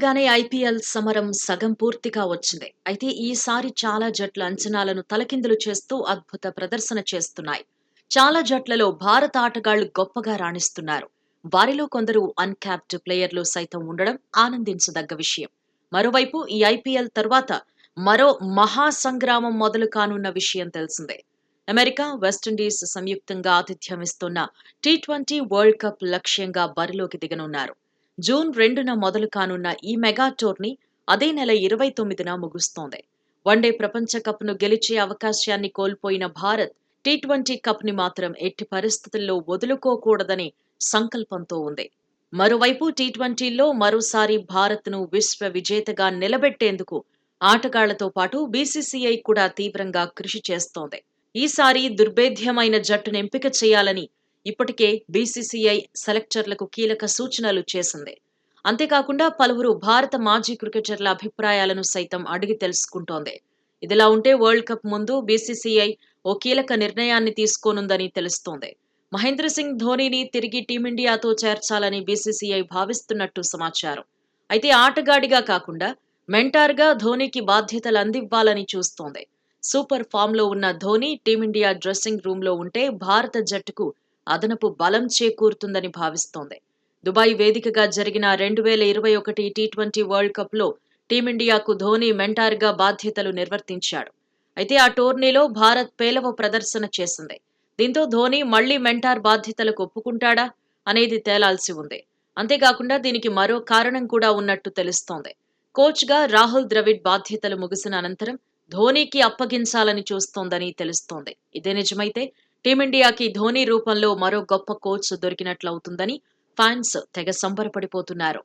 చూస్తుండగానే ఐపీఎల్ సమరం సగం పూర్తిగా వచ్చింది. అయితే ఈసారి చాలా జట్ల అంచనాలను తలకిందులు చేస్తూ అద్భుత ప్రదర్శన చేస్తున్నాయి. చాలా జట్లలో భారత ఆటగాళ్లు గొప్పగా రాణిస్తున్నారు. వారిలో కొందరు అన్‌క్యాప్డ్ ప్లేయర్లు సైతం ఉండడం ఆనందించదగ్గ విషయం. మరోవైపు ఈ ఐపీఎల్ తర్వాత మరో మహా సంగ్రామం మొదలు కానున్న విషయం తెలిసిందే. అమెరికా, వెస్టిండీస్ సంయుక్తంగా ఆతిథ్యమిస్తున్న టీ20 వరల్డ్ కప్ లక్ష్యంగా బరిలోకి దిగనున్నారు. జూన్ 2న మొదలు కానున్న ఈ మెగా టోర్నీ అదే నెల 29న ముగుస్తోంది. వన్డే ప్రపంచ కప్ను గెలిచే అవకాశాన్ని కోల్పోయిన భారత్ టీ20 కప్ని మాత్రం ఎట్టి పరిస్థితుల్లో వదులుకోకూడదనే సంకల్పంతో ఉంది. మరోవైపు టీ20లో మరోసారి భారత్ను విశ్వ విజేతగా నిలబెట్టేందుకు ఆటగాళ్లతో పాటు బీసీసీఐ కూడా తీవ్రంగా కృషి చేస్తోంది. ఈసారి దుర్భేద్యమైన జట్టును ఎంపిక చేయాలని ఇప్పటికే బీసీసీఐ సెలెక్టర్లకు కీలక సూచనలు చేసింది. అంతేకాకుండా పలువురు భారత మాజీ క్రికెటర్ల అభిప్రాయాలను సైతం అడిగి తెలుసుకుంటోంది. ఇదిలా ఉంటే వరల్డ్ కప్ ముందు బీసీసీఐ ఓ కీలక నిర్ణయాన్ని తీసుకోనుందని తెలుస్తోంది. మహేంద్ర సింగ్ ధోనీని తిరిగి టీమిండియాతో చేర్చాలని బీసీసీఐ భావిస్తున్నట్టు సమాచారం. అయితే ఆటగాడిగా కాకుండా మెంటార్గా ధోనీకి బాధ్యతలు అందివ్వాలని చూస్తోంది. సూపర్ ఫామ్లో ఉన్న ధోనీ టీమిండియా డ్రెస్సింగ్ రూమ్లో ఉంటే భారత జట్టుకు అదనపు బలం చేకూరుతుందని భావిస్తోంది. దుబాయ్ వేదికగా జరిగిన 2021 టీ20 వరల్డ్ కప్లో టీమిండియాకు ధోనీ మెంటార్గా బాధ్యతలు నిర్వర్తించాడు. అయితే ఆ టోర్నీలో భారత్ పేలవ ప్రదర్శన చేసింది. దీంతో ధోనీ మళ్లీ మెంటార్ బాధ్యతలకు ఒప్పుకుంటాడా అనేది తేలాల్సి ఉంది. అంతేకాకుండా దీనికి మరో కారణం కూడా ఉన్నట్టు తెలుస్తోంది. కోచ్గా రాహుల్ ద్రవిడ్ బాధ్యతలు ముగిసిన అనంతరం ధోనీకి అప్పగించాలని చూస్తోందని తెలుస్తోంది. ఇదే నిజమైతే టీమిండియాకి ధోనీ రూపంలో మరో గొప్ప కోచ్ దొరికినట్లవుతుందని ఫ్యాన్స్ తెగ సంబరపడిపోతున్నారు.